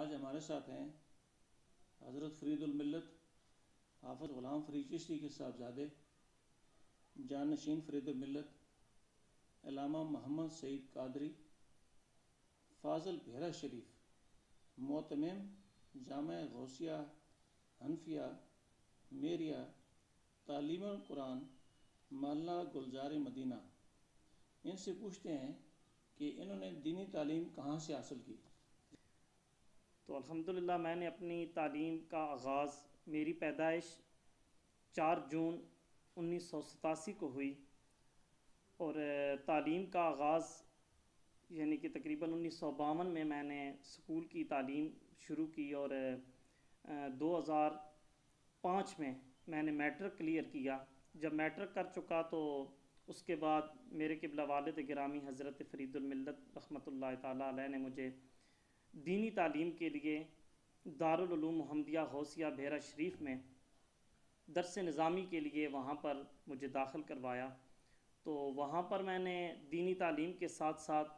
آج ہمارے ساتھ ہیں حضرت فرید الملت حافظ غلام فرید چشتی کے صاحبزادے جانشین فرید الملت علامہ محمد سعید قادری فاضل بھیرا شریف معتمم جامع غوثیہ حنفیہ میریہ تعلیم القرآن محلہ گلزار مدینہ۔ ان سے پوچھتے ہیں کہ انہوں نے دینی تعلیم کہاں سے حاصل کی؟ تو الحمدللہ میں نے اپنی تعلیم کا آغاز، میری پیدائش 4 جون 1987 کو ہوئی، اور تعلیم کا آغاز یعنی کہ تقریباً 1952 میں میں نے اسکول کی تعلیم شروع کی، اور 2005 میں نے میٹرک کلیئر کیا۔ جب میٹرک کر چکا تو اس کے بعد میرے قبلہ والد گرامی حضرت فرید الملت رحمۃ اللہ تعالیٰ علیہ نے مجھے دینی تعلیم کے لیے دارالعلوم محمدیہ غوثیہ بھیرا شریف میں درس نظامی کے لیے وہاں پر مجھے داخل کروایا۔ تو وہاں پر میں نے دینی تعلیم کے ساتھ ساتھ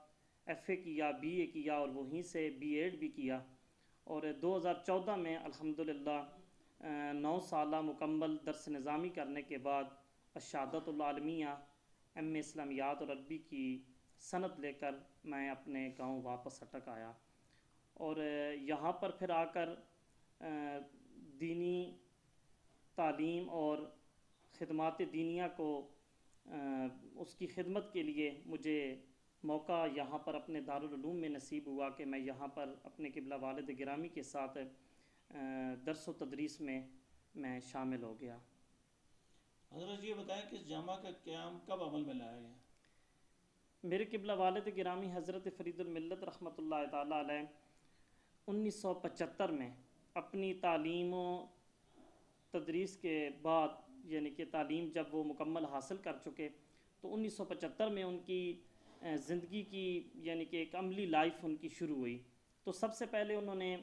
ایف اے کیا، بی اے کیا، اور وہیں سے بی ایڈ بھی کیا، اور 2014 میں الحمدللہ 9 سالہ مکمل درس نظامی کرنے کے بعد الشہادۃ العالمیہ ایم اے اسلامیات اور عربی کی سند لے کر میں اپنے گاؤں واپس اٹک آیا، اور یہاں پر پھر آ کر دینی تعلیم اور خدمات دینیہ کو اس کی خدمت کے لیے مجھے موقع یہاں پر اپنے دارالعلوم میں نصیب ہوا کہ میں یہاں پر اپنے قبلہ والد گرامی کے ساتھ درس و تدریس میں شامل ہو گیا۔ حضرت یہ بتائیں کہ اس جامعہ کا قیام کب عمل میں لایا گیا؟ میرے قبلہ والد گرامی حضرت فرید الملت رحمۃ اللہ تعالیٰ علیہ 1975 میں اپنی تعلیم و تدریس کے بعد، یعنی کہ تعلیم جب وہ مکمل حاصل کر چکے، تو 1975 میں ان کی زندگی کی یعنی کہ ایک عملی لائف ان کی شروع ہوئی۔ تو سب سے پہلے انہوں نے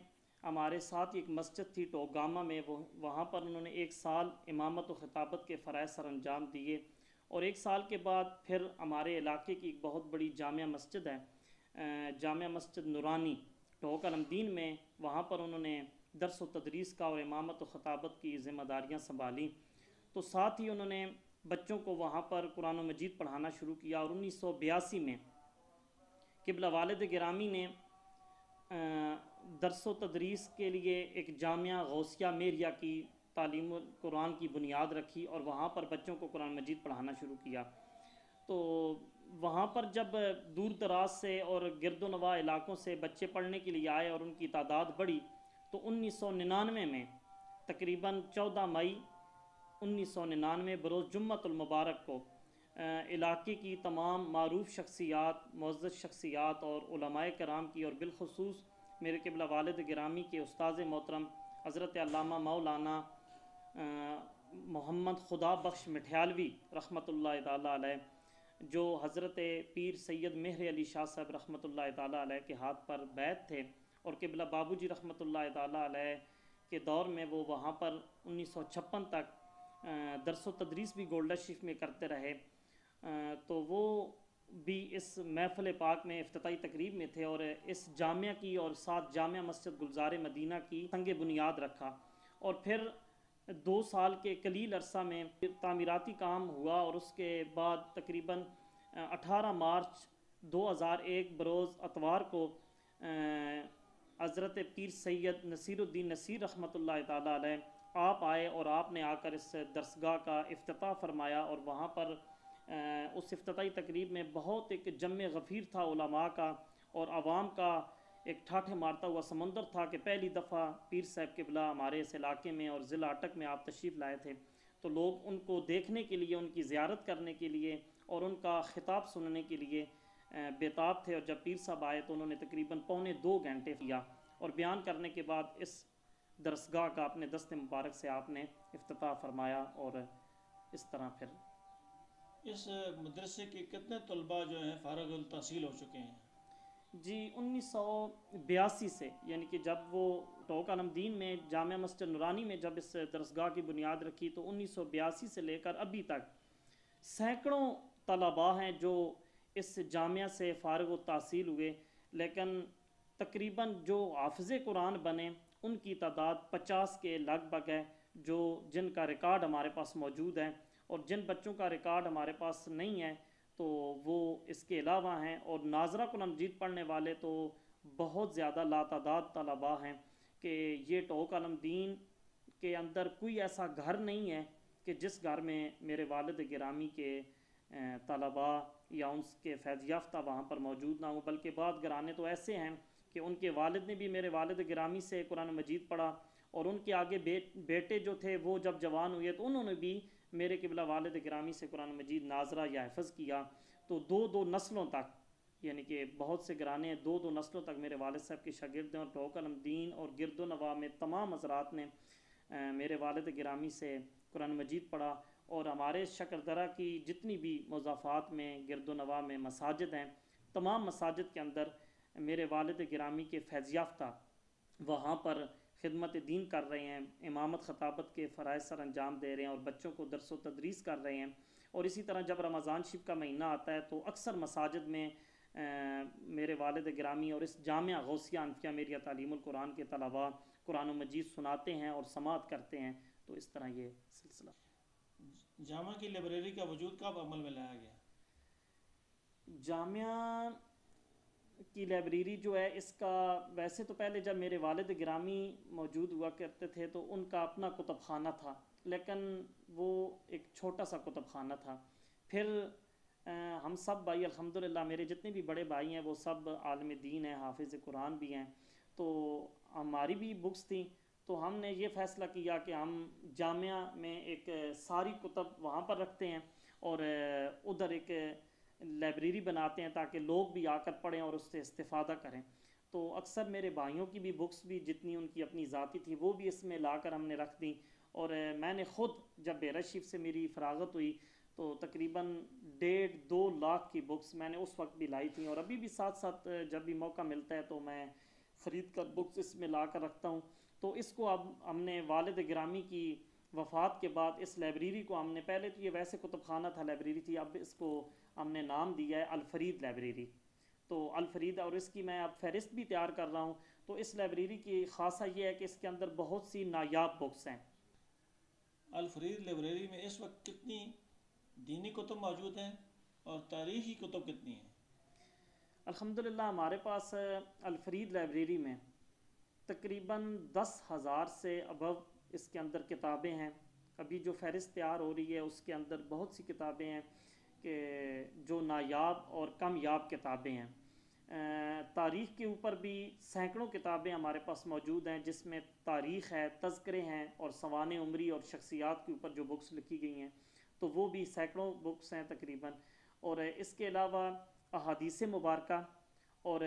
ہمارے ساتھ ایک مسجد تھی ٹوگامہ میں، وہاں پر انہوں نے 1 سال امامت و خطابت کے فرائض سر انجام دیے، اور 1 سال کے بعد پھر ہمارے علاقے کی ایک بہت بڑی جامع مسجد ہے، جامع مسجد نورانی ٹوک المدین میں، وہاں پر انہوں نے درس و تدریس کا اور امامت و خطابت کی ذمہ داریاں سنبھالیں۔ تو ساتھ ہی انہوں نے بچوں کو وہاں پر قرآن و مجید پڑھانا شروع کیا، اور 1982 میں قبلہ والد گرامی نے درس و تدریس کے لیے ایک جامعہ غوثیہ میریہ کی تعلیم قرآن کی بنیاد رکھی، اور وہاں پر بچوں کو قرآن مجید پڑھانا شروع کیا۔ تو وہاں پر جب دور دراز سے اور گرد و نواح علاقوں سے بچے پڑھنے کے لیے آئے اور ان کی تعداد بڑھی، تو 1999 میں تقریباً 14 مئی 1999 بروز جمعۃ المبارک کو علاقے کی تمام معروف شخصیات، معزز شخصیات اور علماء کرام کی، اور بالخصوص میرے قبلہ والد گرامی کے استاذ محترم حضرت علامہ مولانا محمد خدا بخش مٹھیالوی رحمۃ اللہ تعالیٰ علیہ، جو حضرت پیر سید مہر علی شاہ صاحب رحمۃ اللہ تعالیٰ علیہ کے ہاتھ پر بیعت تھے، اور قبلہ بابو جی رحمۃ اللہ تعالیٰ علیہ کے دور میں وہ وہاں پر 1956 تک درس و تدریس بھی گولڈا شریف میں کرتے رہے، تو وہ بھی اس محفل پاک میں افتتاحی تقریب میں تھے، اور اس جامعہ کی اور ساتھ جامع مسجد گلزار مدینہ کی سنگ بنیاد رکھا، اور پھر 2 سال کے قلیل عرصہ میں تعمیراتی کام ہوا، اور اس کے بعد تقریباً 18 مارچ 2001 بروز اتوار کو حضرت پیر سید نصیر الدین نصیر رحمۃ اللہ تعالیٰ علیہ آپ آئے، اور آپ نے آ کر اس درسگاہ کا افتتاح فرمایا، اور وہاں پر اس افتتاحی تقریب میں بہت ایک جمع غفیر تھا علماء کا، اور عوام کا ایک ٹھاٹھے مارتا ہوا سمندر تھا کہ پہلی دفعہ پیر صاحب قبلہ ہمارے اس علاقے میں اور ضلع اٹک میں آپ تشریف لائے تھے، تو لوگ ان کو دیکھنے کے لیے، ان کی زیارت کرنے کے لیے اور ان کا خطاب سننے کے لیے بےتاب تھے، اور جب پیر صاحب آئے تو انہوں نے تقریباً 2.25 گھنٹے کیا، اور بیان کرنے کے بعد اس درسگاہ کا اپنے دست مبارک سے آپ نے افتتاح فرمایا، اور اس طرح پھر اس مدرسے کے کتنے طلباء جو ہیں فارغ التحصیل ہو چکے ہیں؟ جی 1982 سے، یعنی کہ جب وہ ٹوک المدین میں جامع مسجد نورانی میں جب اس درسگاہ کی بنیاد رکھی، تو 1982 سے لے کر ابھی تک سینکڑوں طلباء ہیں جو اس جامعہ سے فارغ التحصیل ہوئے، لیکن تقریباً جو حافظ قرآن بنے ان کی تعداد 50 کے لگ بھگ ہے، جن کا ریکارڈ ہمارے پاس موجود ہے، اور جن بچوں کا ریکارڈ ہمارے پاس نہیں ہے تو وہ اس کے علاوہ ہیں۔ اور ناظرہ قرآن مجید پڑھنے والے تو بہت زیادہ لاتعداد طلباء ہیں کہ یہ ٹوک علم دین کے اندر کوئی ایسا گھر نہیں ہے کہ جس گھر میں میرے والد گرامی کے طلباء یا ان کے فیض یافتہ وہاں پر موجود نہ ہوں، بلکہ بعض گھرانے تو ایسے ہیں کہ ان کے والد نے بھی میرے والد گرامی سے قرآن مجید پڑھا، اور ان کے آگے بیٹے جو تھے وہ جب جوان ہوئے تو انہوں نے بھی میرے قبلہ والد گرامی سے قرآن مجید ناظرہ یا حفظ کیا۔ تو دو دو نسلوں تک، یعنی کہ بہت سے گھرانے ہیں، دو دو نسلوں تک میرے والد صاحب کے شاگرد ہیں، اور ٹوک علم دین اور گرد و نواح میں تمام حضرات نے میرے والد گرامی سے قرآن مجید پڑھا۔ اور ہمارے شکردرہ کی جتنی بھی مضافات میں گرد و نواح میں مساجد ہیں، تمام مساجد کے اندر میرے والد گرامی کے فیض یافتہ وہاں پر خدمت دین کر رہے ہیں، امامت خطابت کے فرائض سر انجام دے رہے ہیں، اور بچوں کو درس و تدریس کر رہے ہیں۔ اور اسی طرح جب رمضان شریف کا مہینہ آتا ہے تو اکثر مساجد میں میرے والد گرامی اور اس جامعہ غوثیہ انفیہ میریہ تعلیم القرآن کے طلباء قرآن و مجید سناتے ہیں اور سماعت کرتے ہیں۔ تو اس طرح یہ سلسلہ۔ جامعہ کی لائبریری کا وجود کب عمل میں لایا گیا؟ جامعہ کی لائبریری جو ہے اس کا ویسے تو پہلے جب میرے والد گرامی موجود ہوا کرتے تھے تو ان کا اپنا کتب خانہ تھا، لیکن وہ ایک چھوٹا سا کتب خانہ تھا۔ پھر ہم سب بھائی الحمدللہ، میرے جتنے بھی بڑے بھائی ہیں وہ سب عالم دین ہیں، حافظ قرآن بھی ہیں، تو ہماری بھی بکس تھیں، تو ہم نے یہ فیصلہ کیا کہ ہم جامعہ میں ایک ساری کتب وہاں پر رکھتے ہیں، اور ادھر ایک لائبریری بناتے ہیں تاکہ لوگ بھی آ کر پڑھیں اور اس سے استفادہ کریں۔ تو اکثر میرے بھائیوں کی بھی بکس بھی جتنی ان کی اپنی ذاتی تھی وہ بھی اس میں لا کر ہم نے رکھ دیں، اور میں نے خود جب بیرت شریف سے میری فراغت ہوئی تو تقریباً 1.5-2 لاکھ کی بکس میں نے اس وقت بھی لائی تھیں، اور ابھی بھی ساتھ ساتھ جب بھی موقع ملتا ہے تو میں خرید کر بکس اس میں لا کر رکھتا ہوں۔ تو اس کو اب ہم نے والد گرامی کی وفات کے بعد اس لائبریری کو ہم نے، پہلے تو یہ ویسے کتب خانہ تھا، لائبریری تھی، اب اس کو ہم نے نام دیا ہے الفرید لائبریری۔ تو الفرید، اور اس کی میں اب فہرست بھی تیار کر رہا ہوں۔ تو اس لائبریری کی خاصہ یہ ہے کہ اس کے اندر بہت سی نایاب بکس ہیں۔ الفرید لائبریری میں اس وقت کتنی دینی کتب موجود ہیں اور تاریخی کتب کتنی ہیں؟ الحمدللہ ہمارے پاس الفرید لائبریری میں تقریباً 10,000 سے ابو اس کے اندر کتابیں ہیں۔ ابھی جو فہرست تیار ہو رہی ہے اس کے اندر بہت سی کتابیں ہیں کہ جو نایاب اور کم یاب کتابیں ہیں۔ تاریخ کے اوپر بھی سینکڑوں کتابیں ہمارے پاس موجود ہیں، جس میں تاریخ ہے، تذکرے ہیں، اور سوانح عمری اور شخصیات کے اوپر جو بکس لکھی گئی ہیں تو وہ بھی سینکڑوں بکس ہیں تقریباً۔ اور اس کے علاوہ احادیث مبارکہ اور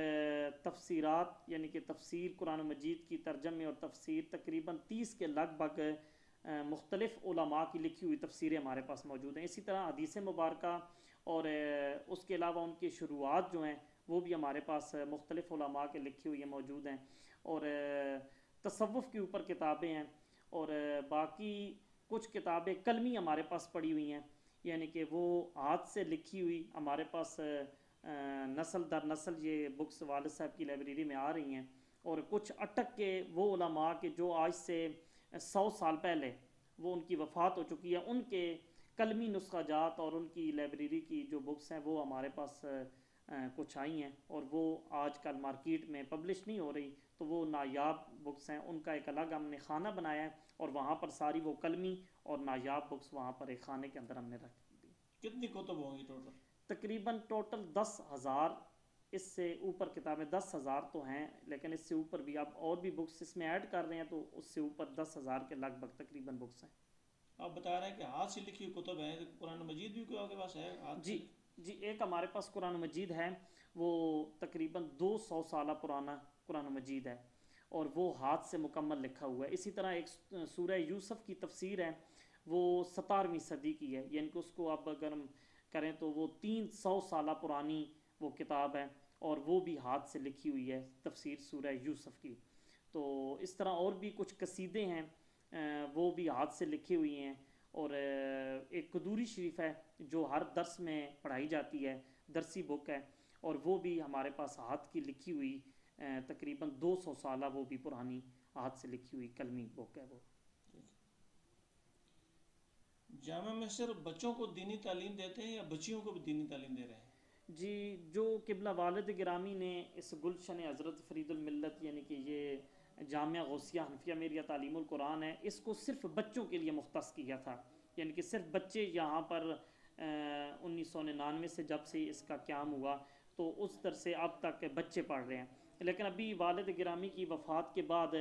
تفسیرات، یعنی کہ تفسیر قرآن مجید کی ترجمے اور تفسیر تقریباً 30 کے لگ بھگ مختلف علماء کی لکھی ہوئی تفسیریں ہمارے پاس موجود ہیں۔ اسی طرح حدیث مبارکہ اور اس کے علاوہ ان کی شروعات جو ہیں وہ بھی ہمارے پاس مختلف علماء کے لکھی ہوئی موجود ہیں، اور تصوف کے اوپر کتابیں ہیں، اور باقی کچھ کتابیں کلمی ہمارے پاس پڑھی ہوئی ہیں، یعنی کہ وہ ہاتھ سے لکھی ہوئی ہمارے پاس نسل در نسل یہ بکس والد صاحب کی لائبریری میں آ رہی ہیں۔ اور کچھ اٹک کے وہ علماء کے جو آج سے 100 سال پہلے وہ ان کی وفات ہو چکی ہے، ان کے قلمی نسخہ جات اور ان کی لائبریری کی جو بکس ہیں وہ ہمارے پاس کچھ آئی ہیں، اور وہ آج کل مارکیٹ میں پبلش نہیں ہو رہی، تو وہ نایاب بکس ہیں، ان کا ایک الگ ہم نے خانہ بنایا ہے، اور وہاں پر ساری وہ قلمی اور نایاب بکس وہاں پر ایک خانے کے اندر ہم نے رکھ دی۔ کتنی کتب ہوں گی ٹوٹل؟ تقریباً ٹوٹل 10,000، اس سے اوپر کتابیں 10,000 تو ہیں، لیکن اس سے اوپر بھی آپ اور بھی بکس اس میں ایڈ کر رہے ہیں تو اس سے اوپر 10,000 کے لگ بھگ تقریباً بکس ہیں۔ آپ بتا رہے ہیں کہ ہاتھ سے لکھی ہوئی کتب ہیں، قرآن مجید بھی کوئی آپ کے پاس ہے ہاتھ سے؟ جی ایک ہمارے پاس قرآن مجید ہے، وہ تقریباً 200 سالہ پرانا قرآن مجید ہے، اور وہ ہاتھ سے مکمل لکھا ہوا ہے۔ اسی طرح ایک سورہ یوسف کی تفسیر ہے، وہ 17ویں صدی کی ہے، یعنی کہ اس کو آپ اگر ہم کریں تو وہ 300 سالہ پرانی وہ کتاب ہے، اور وہ بھی ہاتھ سے لکھی ہوئی ہے تفسیر سورہ یوسف کی۔ تو اس طرح اور بھی کچھ قصیدے ہیں وہ بھی ہاتھ سے لکھی ہوئی ہیں، اور ایک قدوری شریف ہے جو ہر درس میں پڑھائی جاتی ہے، درسی بک ہے، اور وہ بھی ہمارے پاس ہاتھ کی لکھی ہوئی تقریباً 200 سالہ وہ بھی پرانی ہاتھ سے لکھی ہوئی کلمی بک ہے وہ۔ جامعہ میں صرف بچوں کو دینی تعلیم دیتے ہیں یا بچیوں کو بھی دینی تعلیم دے رہے ہیں؟ جی، جو قبلہ والد گرامی نے اس گلشن حضرت فرید الملت یعنی کہ یہ جامعہ غوثیہ حنفیہ میریہ تعلیم القرآن ہے، اس کو صرف بچوں کے لیے مختص کیا تھا، یعنی کہ صرف بچے یہاں پر 1999 سے جب سے اس کا قیام ہوا تو اس در سے اب تک بچے پڑھ رہے ہیں۔ لیکن ابھی والد گرامی کی وفات کے بعد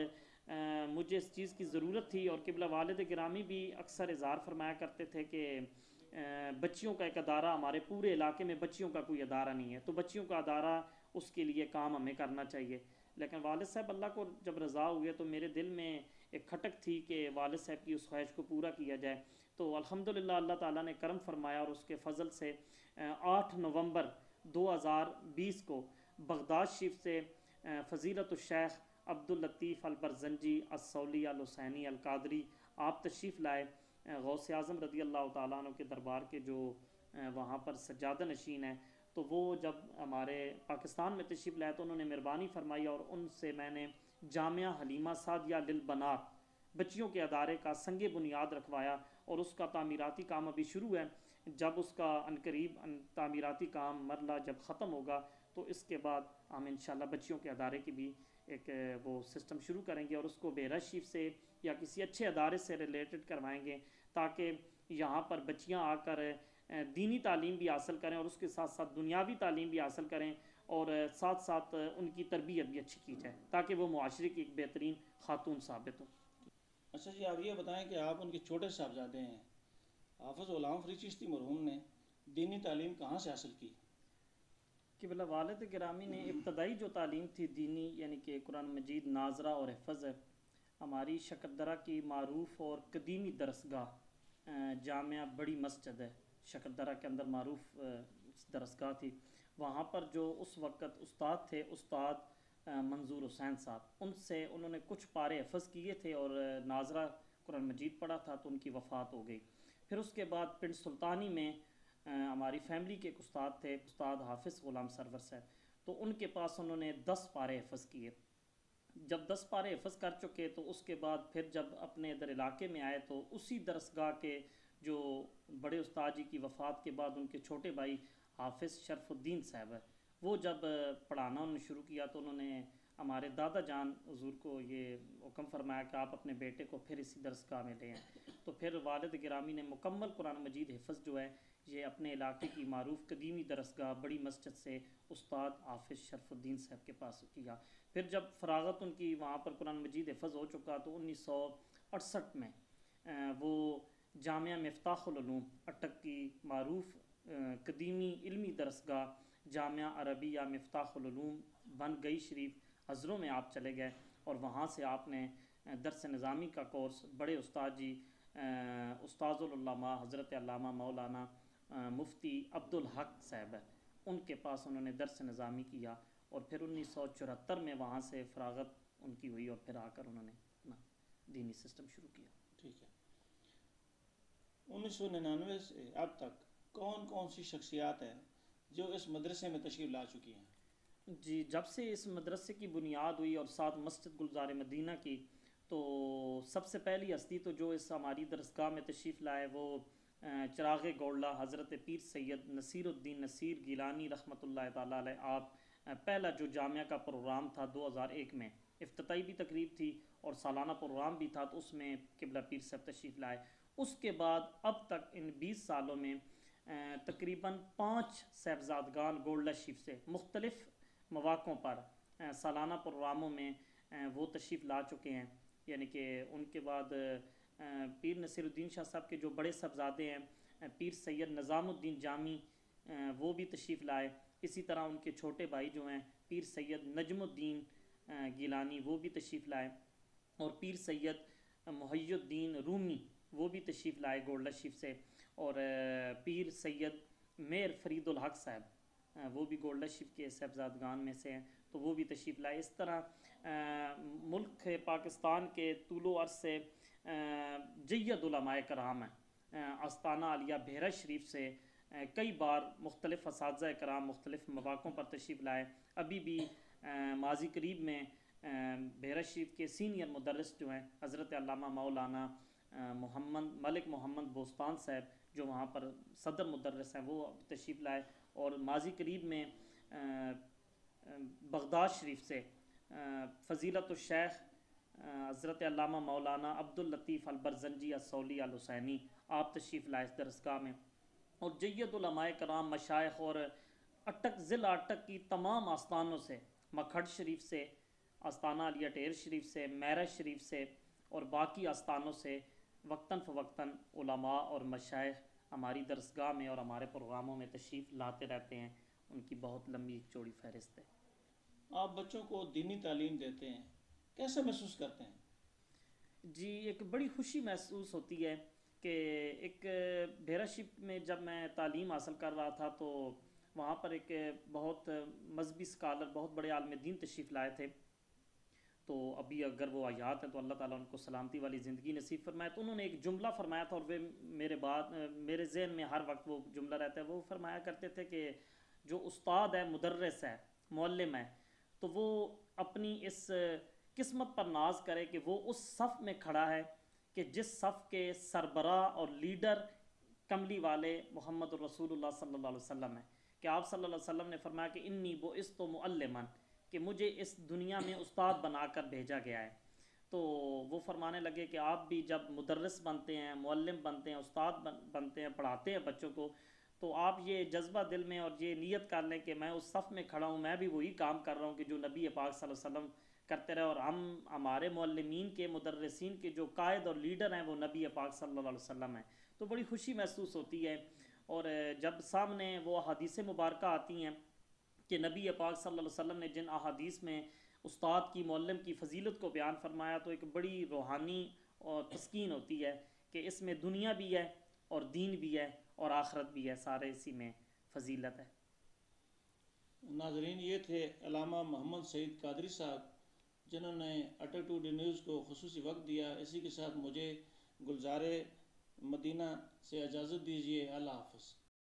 مجھے اس چیز کی ضرورت تھی، اور قبلہ والد گرامی بھی اکثر اظہار فرمایا کرتے تھے کہ بچیوں کا ایک ادارہ، ہمارے پورے علاقے میں بچیوں کا کوئی ادارہ نہیں ہے، تو بچیوں کا ادارہ اس کے لیے کام ہمیں کرنا چاہیے۔ لیکن والد صاحب اللہ کو جب رضا ہوئے تو میرے دل میں ایک کھٹک تھی کہ والد صاحب کی اس خواہش کو پورا کیا جائے، تو الحمدللہ اللہ تعالیٰ نے کرم فرمایا، اور اس کے فضل سے 8 نومبر 2020 کو بغداد شریف سے فضیلت الشیخ عبداللطیف البرزنجی الصولی الحسینی القادری آپ تشریف لائے، غوث اعظم رضی اللہ تعالیٰ عنہ کے دربار کے جو وہاں پر سجادہ نشین ہیں، تو وہ جب ہمارے پاکستان میں تشریف لائے تو انہوں نے مہربانی فرمائی، اور ان سے میں نے جامعہ حلیمہ سعدیہ للبنات بچیوں کے ادارے کا سنگ بنیاد رکھوایا، اور اس کا تعمیراتی کام ابھی شروع ہے۔ جب اس کا عنقریب تعمیراتی کام مرلہ جب ختم ہوگا تو اس کے بعد ہم انشاءاللہ بچیوں کے ادارے کی بھی ایک وہ سسٹم شروع کریں گے، اور اس کو بیرا شریف سے یا کسی اچھے ادارے سے ریلیٹڈ کروائیں گے، تاکہ یہاں پر بچیاں آ کر دینی تعلیم بھی حاصل کریں، اور اس کے ساتھ ساتھ دنیاوی تعلیم بھی حاصل کریں، اور ساتھ ساتھ ان کی تربیت بھی اچھی کی جائے تاکہ وہ معاشرے کی ایک بہترین خاتون ثابت ہوں۔ اچھا جی، آپ یہ بتائیں کہ آپ ان کے چھوٹے صاحبزادے ہیں، حافظ غلام فرید چشتی مرحوم نے دینی تعلیم کہاں سے حاصل کی؟ قبلہ والد گرامی نے ابتدائی جو تعلیم تھی دینی، یعنی کہ قرآن مجید ناظرہ اور حفظ، ہماری شکردرہ کی معروف اور قدیمی درسگاہ جامعہ بڑی مسجد ہے، شکردرہ کے اندر معروف درسگاہ تھی، وہاں پر جو اس وقت استاد تھے، استاد منظور حسین صاحب، ان سے انہوں نے کچھ پارے حفظ کیے تھے اور ناظرہ قرآن مجید پڑھا تھا، تو ان کی وفات ہو گئی۔ پھر اس کے بعد پنڈ سلطانی میں ہماری فیملی کے ایک استاد تھے، استاد حافظ غلام سرور صاحب، تو ان کے پاس انہوں نے 10 پارے حفظ کیے۔ جب 10 پارے حفظ کر چکے تو اس کے بعد پھر جب اپنے ادھر علاقے میں آئے تو اسی درسگاہ کے جو بڑے استاد جی کی وفات کے بعد ان کے چھوٹے بھائی حافظ شرف الدین صاحب ہے، وہ جب پڑھانا انہوں نے شروع کیا تو انہوں نے ہمارے دادا جان حضور کو یہ حکم فرمایا کہ آپ اپنے بیٹے کو پھر اسی درسگاہ میں لیں، تو پھر والد گرامی نے مکمل قرآن مجید حفظ جو ہے یہ اپنے علاقے کی معروف قدیمی درسگاہ بڑی مسجد سے استاد حافظ شرف الدین صاحب کے پاس کیا۔ پھر جب فراغت ان کی وہاں پر قرآن مجید حفظ ہو چکا تو 1968 میں وہ جامعہ مفتاح العلوم اٹک کی معروف قدیمی علمی درسگاہ جامعہ عربیہ مفتاح العلوم بن گئی شریف حضروں میں آپ چلے گئے، اور وہاں سے آپ نے درس نظامی کا کورس بڑے استاد جی استاذ العلماء حضرت علامہ مولانا مفتی عبدالحق صاحب ہے، ان کے پاس انہوں نے درس نظامی کیا، اور پھر 1974 میں وہاں سے فراغت ان کی ہوئی، اور پھر آ کر انہوں نے اپنا دینی سسٹم شروع کیا۔ ٹھیک ہے، 1999 سے اب تک کون کون سی شخصیات ہیں جو اس مدرسے میں تشریف لا چکی ہیں؟ جی، جب سے اس مدرسے کی بنیاد ہوئی اور ساتھ مسجد گلزار مدینہ کی، تو سب سے پہلی ہستی تو جو اس ہماری درسگاہ میں تشریف لائے وہ چراغ گولڈہ حضرت پیر سید نصیر الدین نصیر گیلانی رحمۃ اللہ تعالیٰ علیہ، آپ پہلا جو جامعہ کا پروگرام تھا 2001 میں افتتاحی بھی تقریب تھی اور سالانہ پروگرام بھی تھا، تو اس میں قبلہ پیر صاحب تشریف لائے۔ اس کے بعد اب تک ان 20 سالوں میں تقریباً 5 صاحبزادگان گولڈہ شریف سے مختلف مواقعوں پر سالانہ پروگراموں میں وہ تشریف لا چکے ہیں، یعنی کہ ان کے بعد پیر نصیر الدین شاہ صاحب کے جو بڑے صاحبزادے ہیں پیر سید نظام الدین جامی، وہ بھی تشریف لائے، اسی طرح ان کے چھوٹے بھائی جو ہیں پیر سید نجم الدین گیلانی وہ بھی تشریف لائے، اور پیر سید محی الدین رومی وہ بھی تشریف لائے گولڈہ شریف سے، اور پیر سید میر فرید الحق صاحب وہ بھی گولڈہ شریف کے صاحبزادگان میں سے ہیں، تو وہ بھی تشریف لائے۔ اس طرح ملک پاکستان کے طول و عرض سے جید علماء کرام ہیں، آستانہ عالیہ بحیرہ شریف سے کئی بار مختلف اساتذہ کرام مختلف مواقعوں پر تشریف لائے۔ ابھی بھی ماضی قریب میں بحیرہ شریف کے سینئر مدرس جو ہیں حضرت علامہ مولانا ملک محمد بوستان صاحب جو وہاں پر صدر مدرس ہیں وہ تشریف لائے، اور ماضی قریب میں بغداد شریف سے فضیلت الشیخ حضرت علامہ مولانا عبداللطیف البرزنجی الصولی الحسینی آپ تشریف لائے اس درسگاہ میں، اور جید علماء کرام مشائخ اور اٹک ضلع اٹک کی تمام آستانوں سے، مکھڑ شریف سے، آستانہ علیہ ٹیر شریف سے، میرج شریف سے اور باقی آستانوں سے وقتاً فوقتاً علماء اور مشائخ ہماری درسگاہ میں اور ہمارے پروگراموں میں تشریف لاتے رہتے ہیں۔ ان کی بہت لمبی چوڑی فہرست ہے۔ آپ بچوں کو دینی تعلیم دیتے ہیں، کیسے محسوس کرتے ہیں؟ جی ایک بڑی خوشی محسوس ہوتی ہے کہ ایک بحیرہ شریف میں جب میں تعلیم حاصل کر رہا تھا تو وہاں پر ایک بہت مذہبی اسکالر، بہت بڑے عالم دین تشریف لائے تھے، تو ابھی اگر وہ حیات ہیں تو اللہ تعالیٰ ان کو سلامتی والی زندگی نصیب فرمائے۔ تو انہوں نے ایک جملہ فرمایا تھا، اور وہ میرے ذہن میں ہر وقت وہ جملہ رہتا ہے۔ وہ فرمایا کرتے تھے کہ جو استاد ہے، مدرس ہے، معلم ہے، تو وہ اپنی اس قسمت پر ناز کرے کہ وہ اس صف میں کھڑا ہے کہ جس صف کے سربراہ اور لیڈر کملی والے محمد الرسول اللہ صلی اللہ علیہ وسلم ہیں، کہ آپ صلی اللہ علیہ وسلم نے فرمایا کہ انی بعثت معلما، کہ مجھے اس دنیا میں استاد بنا کر بھیجا گیا ہے۔ تو وہ فرمانے لگے کہ آپ بھی جب مدرس بنتے ہیں، معلم بنتے ہیں، استاد بنتے ہیں، پڑھاتے ہیں بچوں کو، تو آپ یہ جذبہ دل میں اور یہ نیت کر لیں کہ میں اس صف میں کھڑا ہوں، میں بھی وہی کام کر رہا ہوں کہ جو نبی پاک صلی اللہ علیہ وسلم کرتے رہے، اور ہمارے معلمین کے، مدرسین کے جو قائد اور لیڈر ہیں وہ نبی پاک صلی اللہ علیہ وسلم ہیں۔ تو بڑی خوشی محسوس ہوتی ہے، اور جب سامنے وہ احادیث مبارکہ آتی ہیں کہ نبی پاک صلی اللہ علیہ وسلم نے جن احادیث میں استاد کی، معلم کی فضیلت کو بیان فرمایا، تو ایک بڑی روحانی اور تسکین ہوتی ہے کہ اس میں دنیا بھی ہے اور دین بھی ہے اور آخرت بھی ہے، سارے اسی میں فضیلت ہے۔ ناظرین، یہ تھے علامہ محمد سعید قادری صاحب، جنہوں نے اٹک ٹوڈے نیوز کو خصوصی وقت دیا۔ اسی کے ساتھ مجھے گلزار مدینہ سے اجازت دیجیے۔ اللہ حافظ۔